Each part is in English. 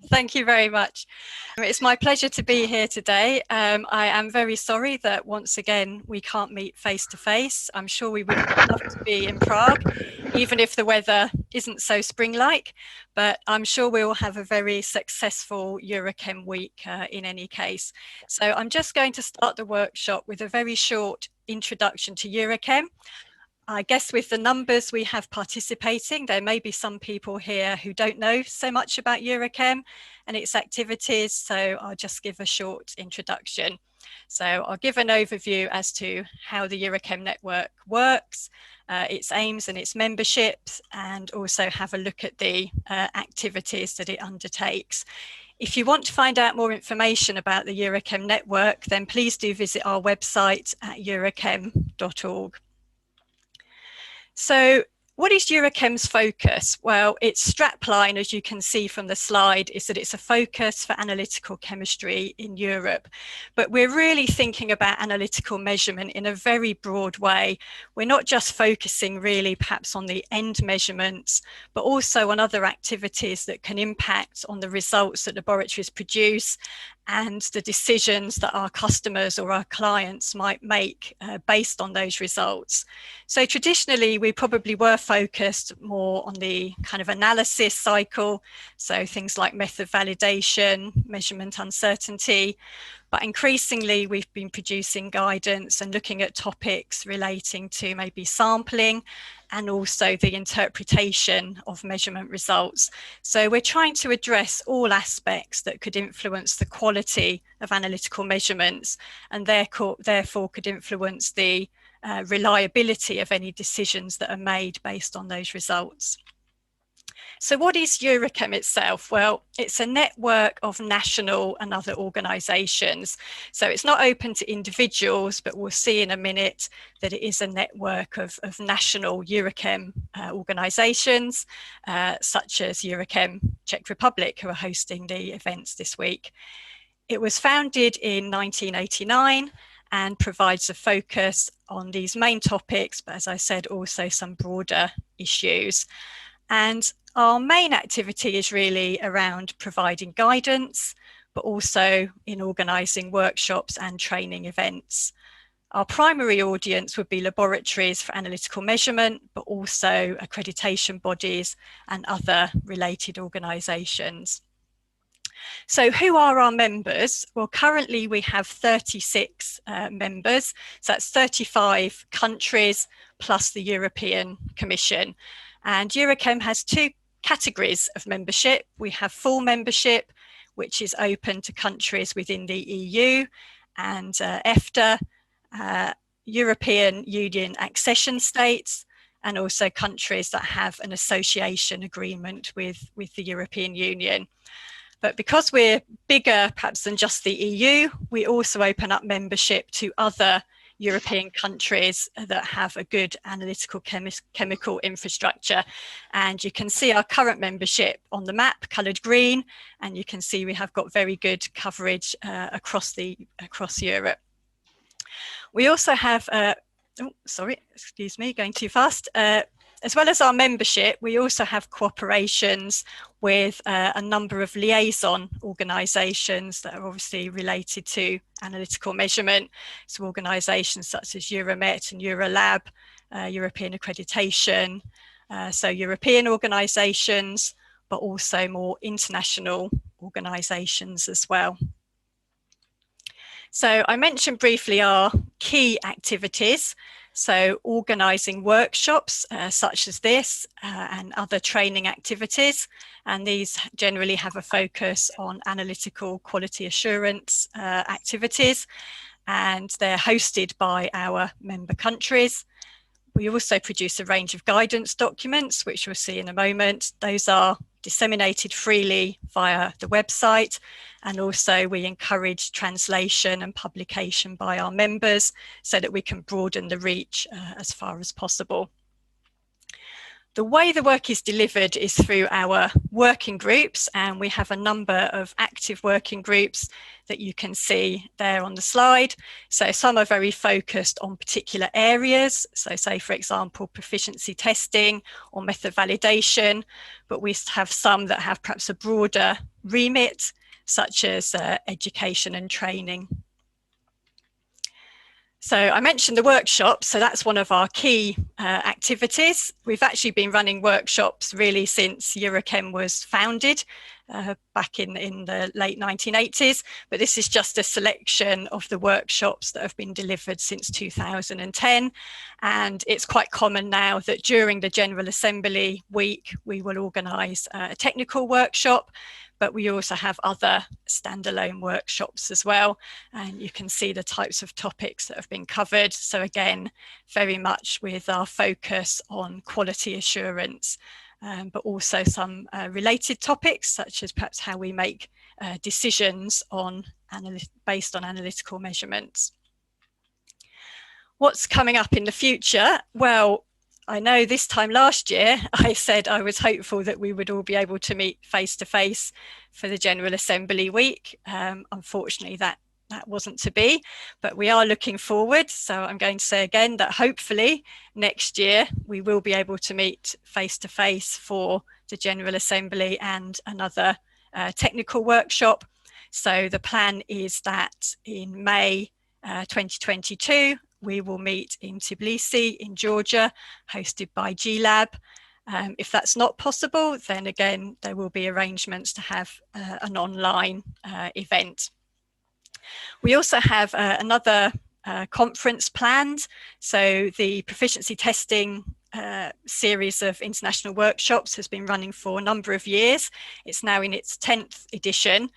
Thank you very much. It's my pleasure to be here today. I am very sorry that once again we can't meet face to face. I'm sure we would love to be in Prague, even if the weather isn't so spring-like, but I'm sure we will have a very successful Eurachem week in any case. So I'm just going to start the workshop with a very short introduction to Eurachem. I guess with the numbers we have participating, there may be some people here who don't know so much about Eurachem and its activities, so I'll just give a short introduction. So I'll give an overview as to how the Eurachem network works, its aims and its memberships, and also have a look at the activities that it undertakes. If you want to find out more information about the Eurachem network, then please do visit our website at eurachem.org. So what is Eurachem's focus? Well, its strapline, as you can see from the slide, is that it's a focus for analytical chemistry in Europe. But we're really thinking about analytical measurement in a very broad way. We're not just focusing really perhaps on the end measurements, but also on other activities that can impact on the results that laboratories produce and the decisions that our customers or our clients might make based on those results. So traditionally, we probably were focused more on the kind of analysis cycle, so things like method validation, measurement uncertainty, but increasingly we've been producing guidance and looking at topics relating to maybe sampling and also the interpretation of measurement results. So we're trying to address all aspects that could influence the quality of analytical measurements and therefore could influence the reliability of any decisions that are made based on those results. So what is Eurachem itself? Well, it's a network of national and other organisations. So it's not open to individuals, but we'll see in a minute that it is a network of national Eurachem organisations, such as Eurachem Czech Republic, who are hosting the events this week. It was founded in 1989 and provides a focus on these main topics, but as I said, also some broader issues. And our main activity is really around providing guidance, but also in organising workshops and training events. Our primary audience would be laboratories for analytical measurement, but also accreditation bodies and other related organisations. So who are our members? Well, currently we have 36 members, so that's 35 countries plus the European Commission. And Eurachem has two categories of membership. We have full membership, which is open to countries within the EU and EFTA, European Union accession states, and also countries that have an association agreement with the European Union. But because we're bigger perhaps than just the EU, we also open up membership to other European countries that have a good analytical chemical infrastructure. And you can see our current membership on the map, coloured green, and you can see we have got very good coverage across Europe. We also have, excuse me, going too fast. As well as our membership, we also have cooperations with a number of liaison organisations that are obviously related to analytical measurement. So organisations such as Euromet and Eurolab, European accreditation, so European organisations, but also more international organisations as well. So I mentioned briefly our key activities. So organising workshops such as this and other training activities. And these generally have a focus on analytical quality assurance activities. And they're hosted by our member countries. We also produce a range of guidance documents, which we'll see in a moment. Those are disseminated freely via the website, and also we encourage translation and publication by our members so that we can broaden the reach as far as possible. The way the work is delivered is through our working groups, and we have a number of active working groups that you can see there on the slide. So some are very focused on particular areas, so say for example proficiency testing or method validation, but we have some that have perhaps a broader remit, such as education and training. So I mentioned the workshops, so that's one of our key activities. We've actually been running workshops really since Eurachem was founded back in the late 1980s, but this is just a selection of the workshops that have been delivered since 2010. And it's quite common now that during the General Assembly week, we will organise a technical workshop, but we also have other standalone workshops as well. And you can see the types of topics that have been covered. So again, very much with our focus on quality assurance, but also some related topics, such as perhaps how we make decisions based on analytical measurements. What's coming up in the future? Well, I know this time last year, I said I was hopeful that we would all be able to meet face to face for the General Assembly week. Unfortunately, that wasn't to be, but we are looking forward. So I'm going to say again that hopefully next year we will be able to meet face to face for the General Assembly and another technical workshop. So the plan is that in May 2022, we will meet in Tbilisi in Georgia, hosted by GLab. If that's not possible, then again, there will be arrangements to have an online event. We also have another conference planned. So the proficiency testing series of international workshops has been running for a number of years. It's now in its 10th edition.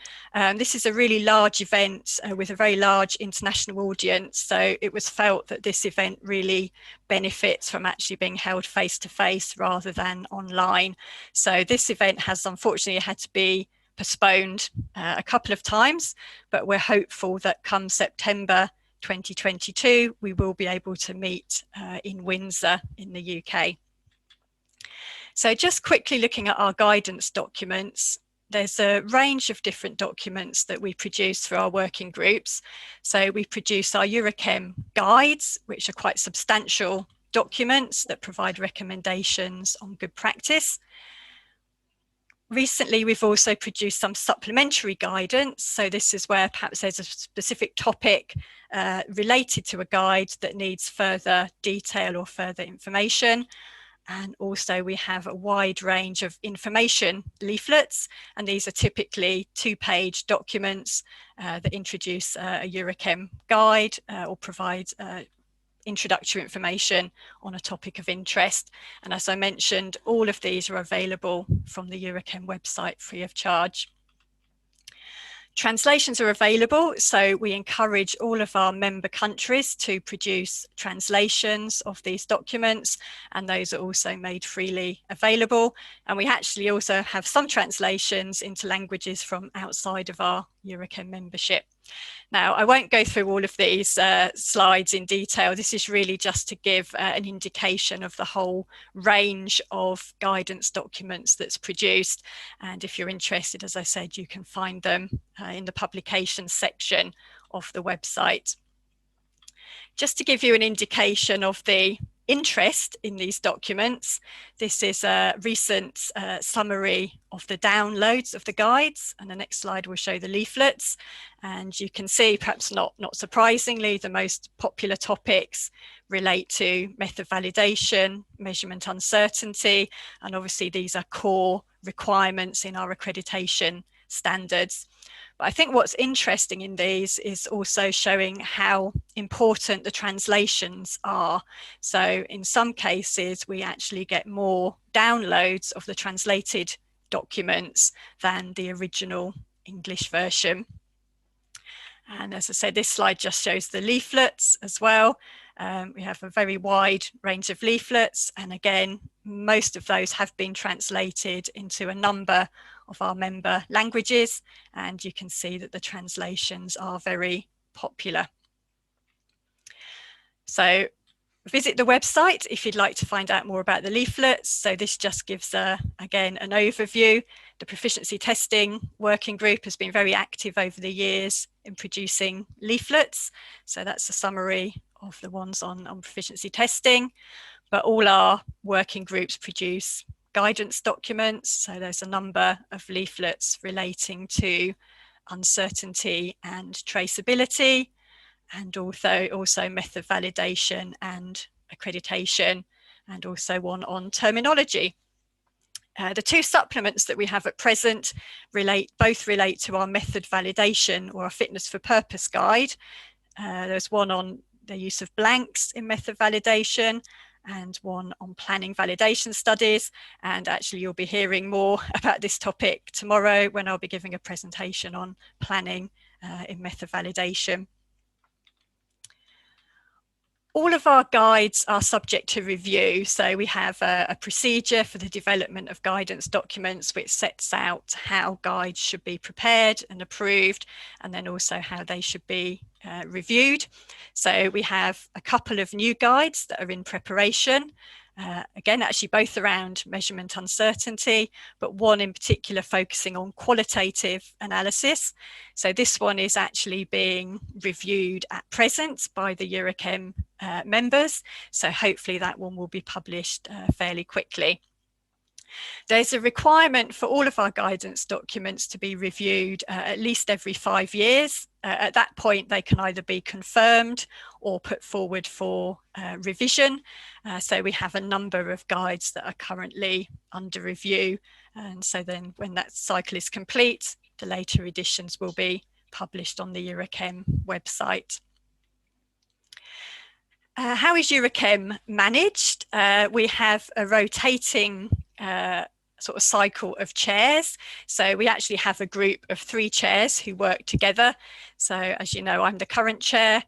This is a really large event with a very large international audience. So it was felt that this event really benefits from actually being held face to face rather than online. So this event has unfortunately had to be postponed a couple of times, but we're hopeful that come September 2022, we will be able to meet in Windsor in the UK. So just quickly looking at our guidance documents, there's a range of different documents that we produce for our working groups. So we produce our Eurachem guides, which are quite substantial documents that provide recommendations on good practice. Recently, we've also produced some supplementary guidance. So this is where perhaps there's a specific topic related to a guide that needs further detail or further information. And also we have a wide range of information leaflets, and these are typically 2-page documents that introduce a Eurachem guide or provide introductory information on a topic of interest. And as I mentioned, all of these are available from the Eurachem website free of charge. Translations are available, so we encourage all of our member countries to produce translations of these documents, and those are also made freely available. And we actually also have some translations into languages from outside of our Eurachem membership. Now, I won't go through all of these slides in detail. This is really just to give an indication of the whole range of guidance documents that's produced. And if you're interested, as I said, you can find them in the publications section of the website. Just to give you an indication of the interest in these documents, this is a recent summary of the downloads of the guides, and the next slide will show the leaflets. And you can see, perhaps not surprisingly, the most popular topics relate to method validation, measurement uncertainty, and obviously these are core requirements in our accreditation standards. But I think what's interesting in these is also showing how important the translations are. So in some cases, we actually get more downloads of the translated documents than the original English version. And as I said, this slide just shows the leaflets as well. We have a very wide range of leaflets. And again, most of those have been translated into a number of our member languages. And you can see that the translations are very popular. So Visit the website if you'd like to find out more about the leaflets. So this just gives, again, an overview. The proficiency testing working group has been very active over the years in producing leaflets. So that's a summary of the ones on proficiency testing. But all our working groups produce guidance documents. So there's a number of leaflets relating to uncertainty and traceability, and also method validation and accreditation, and also one on terminology. The two supplements that we have at present both relate to our method validation or our fitness for purpose guide. There's one on the use of blanks in method validation, and one on planning validation studies. And actually you'll be hearing more about this topic tomorrow when I'll be giving a presentation on planning in method validation. All of our guides are subject to review. So we have a procedure for the development of guidance documents, which sets out how guides should be prepared and approved, and then also how they should be reviewed. So we have a couple of new guides that are in preparation. Again, actually both around measurement uncertainty, but one in particular focusing on qualitative analysis. So this one is actually being reviewed at present by the Eurachem members. So hopefully that one will be published fairly quickly. There's a requirement for all of our guidance documents to be reviewed at least every 5 years. At that point, they can either be confirmed or put forward for revision. So we have a number of guides that are currently under review. And so then when that cycle is complete, the later editions will be published on the Eurachem website. How is Eurachem managed? We have a rotating sort of cycle of chairs. So we actually have a group of 3 chairs who work together. So as you know, I'm the current chair.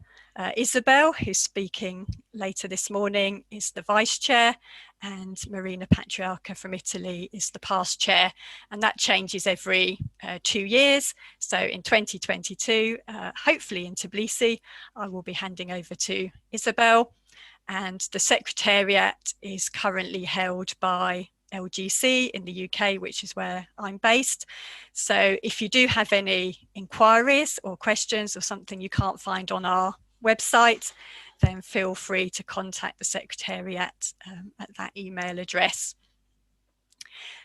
Isabel, who's speaking later this morning, is the vice chair, and Marina Patriarca from Italy is the past chair, and that changes every 2 years. So in 2022, hopefully in Tbilisi, I will be handing over to Isabel, and the secretariat is currently held by LGC in the UK, which is where I'm based. So if you do have any inquiries or questions or something you can't find on our website, then feel free to contact the secretariat at that email address.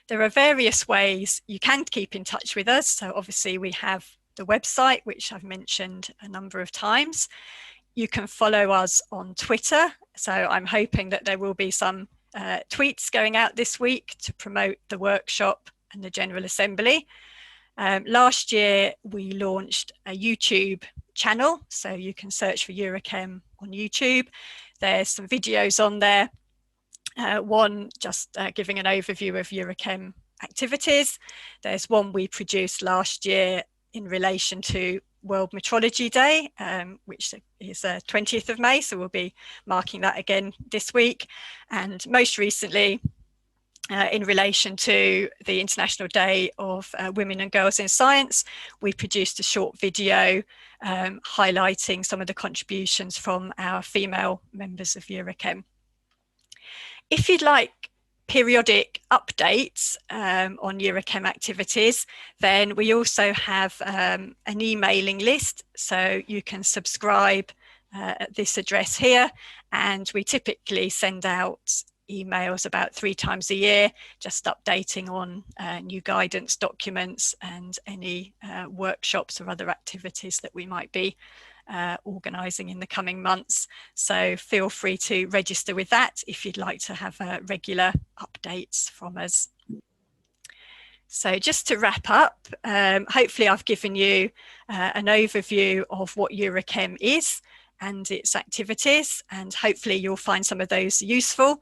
There are various ways you can keep in touch with us. So obviously we have the website, which I've mentioned a number of times. You can follow us on Twitter. So I'm hoping that there will be some tweets going out this week to promote the workshop and the General Assembly. Last year, we launched a YouTube channel, so you can search for Eurachem on YouTube. There's some videos on there. One just giving an overview of Eurachem activities. There's one we produced last year in relation to World Metrology Day, which is 20th of May, so we'll be marking that again this week. And most recently, in relation to the International Day of Women and Girls in Science, we produced a short video highlighting some of the contributions from our female members of Eurachem. If you'd like periodic updates on Eurachem activities, then we also have an emailing list, so you can subscribe at this address here, and we typically send out emails about 3 times a year, just updating on new guidance documents and any workshops or other activities that we might be organising in the coming months. So feel free to register with that if you'd like to have regular updates from us. So just to wrap up, hopefully I've given you an overview of what Eurachem is and its activities, and hopefully you'll find some of those useful.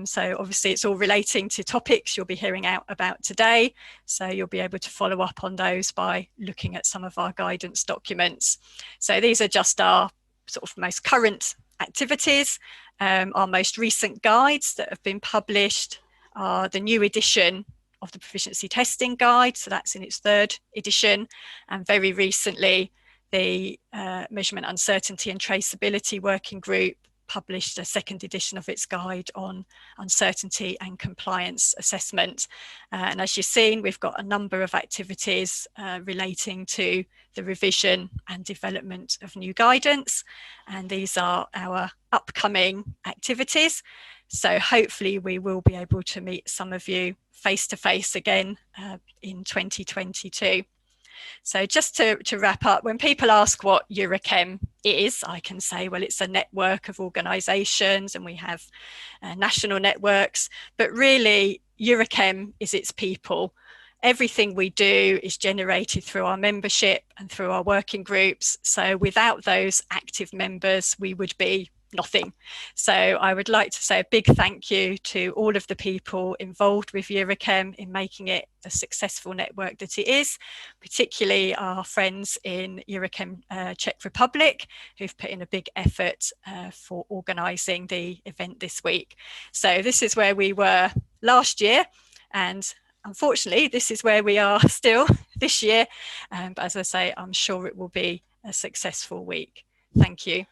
So obviously it's all relating to topics you'll be hearing out about today, so you'll be able to follow up on those by looking at some of our guidance documents. So these are just our sort of most current activities. Our most recent guides that have been published are the new edition of the Proficiency Testing Guide, so that's in its 3rd edition, and very recently the Measurement Uncertainty and Traceability Working Group published a second edition of its guide on uncertainty and compliance assessment. And as you've seen, we've got a number of activities relating to the revision and development of new guidance. And these are our upcoming activities. So hopefully we will be able to meet some of you face to face again in 2022. So just to wrap up, when people ask what Eurachem is, I can say, well, it's a network of organisations, and we have national networks, but really Eurachem is its people. Everything we do is generated through our membership and through our working groups. So without those active members, we would be nothing. So I would like to say a big thank you to all of the people involved with Eurachem in making it the successful network that it is, particularly our friends in Eurachem Czech Republic, who've put in a big effort for organising the event this week. So this is where we were last year, and unfortunately this is where we are still this year. But as I say, I'm sure it will be a successful week. Thank you.